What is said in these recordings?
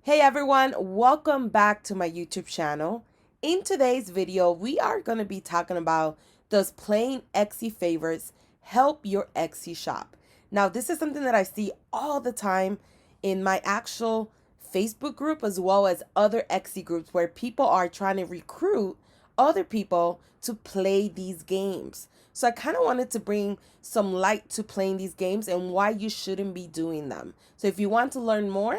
Hey everyone, welcome back to my YouTube channel. In today's video, we are going to be talking about, does playing Etsy favorites help your Etsy shop? Now, this is something that I see all the time in my actual Facebook group as well as other Etsy groups where people are trying to recruit other people to play these games. So I kind of wanted to bring some light to playing these games and why you shouldn't be doing them. So if you want to learn more,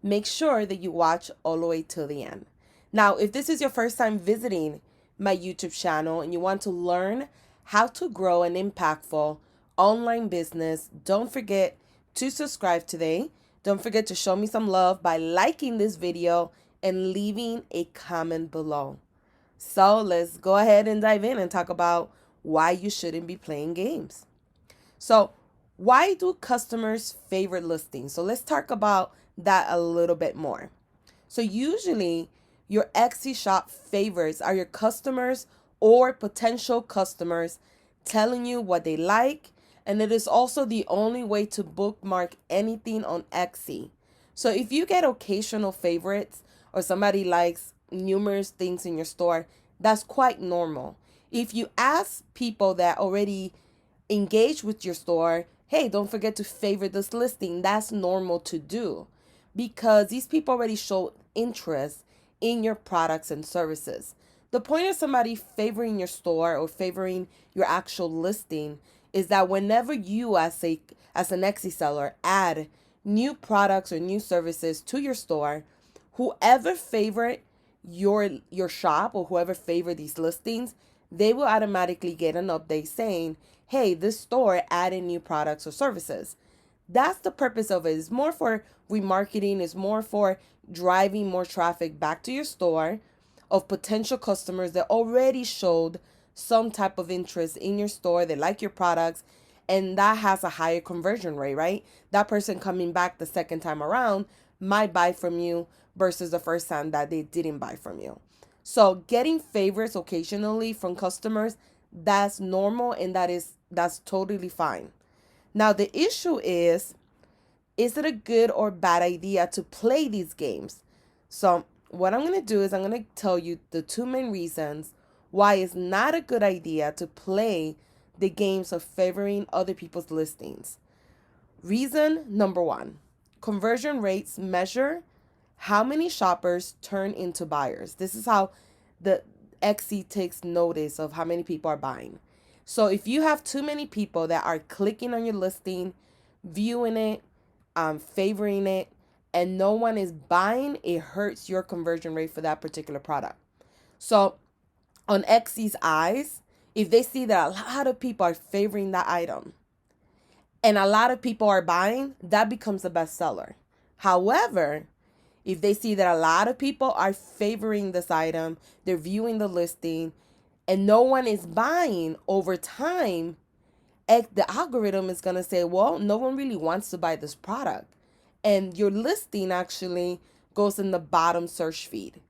make sure that you watch all the way till the end. Now, if this is your first time visiting my YouTube channel and you want to learn how to grow an impactful online business, don't forget to subscribe today. Don't forget to show me some love by liking this video and leaving a comment below. So let's go ahead and dive in and talk about why you shouldn't be playing games. So, why do customers favorite listings? So, let's talk about that a little bit more. So, usually, your Etsy shop favorites are your customers or potential customers telling you what they like, and it is also the only way to bookmark anything on Etsy. So, if you get occasional favorites or somebody likes numerous things in your store, that's quite normal. If you ask people that already engage with your store, hey, don't forget to favorite this listing. That's normal to do because these people already show interest in your products and services. The point of somebody favoring your store or favoring your actual listing is that whenever you as an Etsy seller add new products or new services to your store, whoever favorite your shop or whoever favor these listings, they will automatically get an update saying, hey, this store added new products or services. That's the purpose of it. It's more for remarketing, it's more for driving more traffic back to your store of potential customers that already showed some type of interest in your store. They like your products, and that has a higher conversion rate, right? That person coming back the second time around might buy from you versus the first time that they didn't buy from you. So getting favorites occasionally from customers, that's normal, and that's totally fine. Now the issue is it a good or bad idea to play these games? So what I'm going to do is I'm going to tell you the two main reasons why it's not a good idea to play the games of favoring other people's listings. Reason number one, conversion rates measure how many shoppers turn into buyers. This is how the Etsy takes notice of how many people are buying. So if you have too many people that are clicking on your listing, viewing it, favoring it, and no one is buying, it hurts your conversion rate for that particular product. So on Etsy's eyes, if they see that a lot of people are favoring that item and a lot of people are buying, that becomes a bestseller. However, if they see that a lot of people are favoring this item, they're viewing the listing, and no one is buying over time, the algorithm is going to say, well, no one really wants to buy this product. And your listing actually goes in the bottom search feed.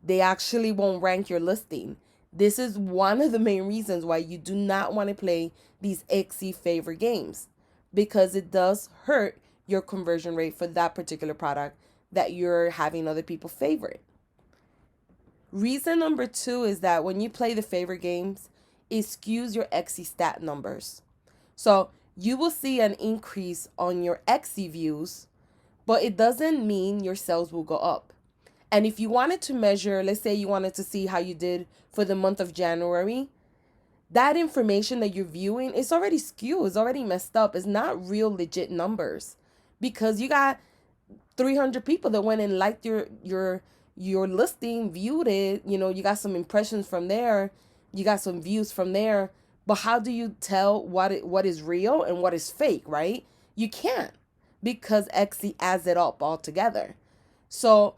They actually won't rank your listing. This is one of the main reasons why you do not want to play these Etsy favorite games, because it does hurt your conversion rate for that particular product that you're having other people favorite. Reason number two is that when you play the favorite games, it skews your Etsy stat numbers. So you will see an increase on your Etsy views, but it doesn't mean your sales will go up. And if you wanted to measure, let's say you wanted to see how you did for the month of January, that information that you're viewing is already skewed, it's already messed up. It's not real legit numbers because you got 300 people that went and liked your listing, viewed it, you got some impressions from there, you got some views from there, but how do you tell what is real and what is fake, right? You can't, because Etsy adds it up all together. So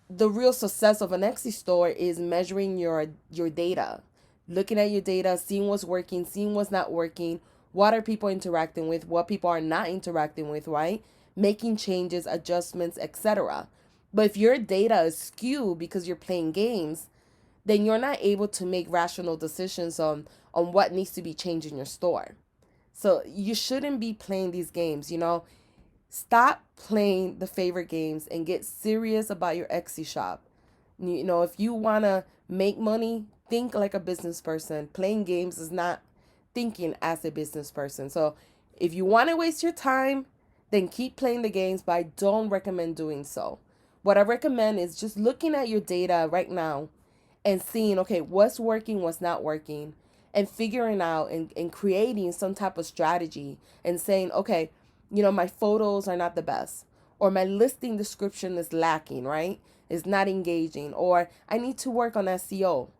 the real success of an Etsy store is measuring your data, looking at your data, seeing what's working, seeing what's not working, what are people interacting with, what people are not interacting with, right? Making changes, adjustments, etc. But if your data is skewed because you're playing games, then you're not able to make rational decisions on what needs to be changed in your store. So you shouldn't be playing these games. Stop playing the favorite games and get serious about your Etsy shop. You know, if you want to make money, think like a business person. Playing games is not thinking as a business person. So if you want to waste your time, then keep playing the games, but I don't recommend doing so. What I recommend is just looking at your data right now and seeing, okay, what's working, what's not working, and figuring out and creating some type of strategy and saying, okay, you know, my photos are not the best, or my listing description is lacking, right? It's not engaging, or I need to work on SEO,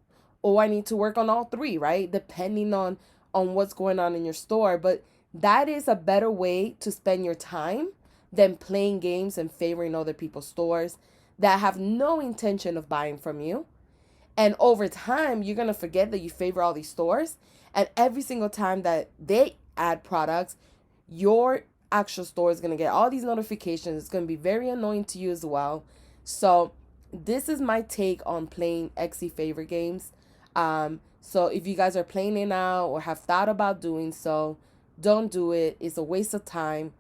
or I need to work on all three, right? Depending on what's going on in your store. But that is a better way to spend your time than playing games and favoring other people's stores that have no intention of buying from you. And over time, you're going to forget that you favor all these stores. And every single time that they add products, your actual store is going to get all these notifications. It's going to be very annoying to you as well. So this is my take on playing Etsy favorite games. So if you guys are playing it now or have thought about doing so, don't do it. It's a waste of time.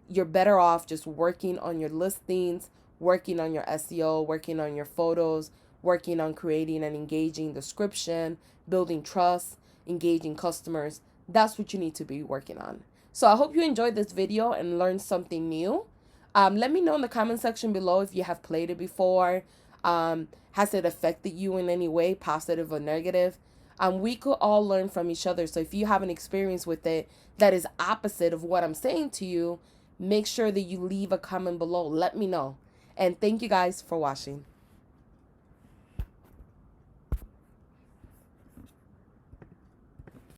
You're better off just working on your listings, working on your SEO, working on your photos, working on creating an engaging description, building trust, engaging customers. That's what you need to be working on. So I hope you enjoyed this video and learned something new. Let me know in the comment section below if you have played it before. Has it affected you in any way, positive or negative? We could all learn from each other. So if you have an experience with it that is opposite of what I'm saying to you, make sure that you leave a comment below. Let me know. And thank you guys for watching.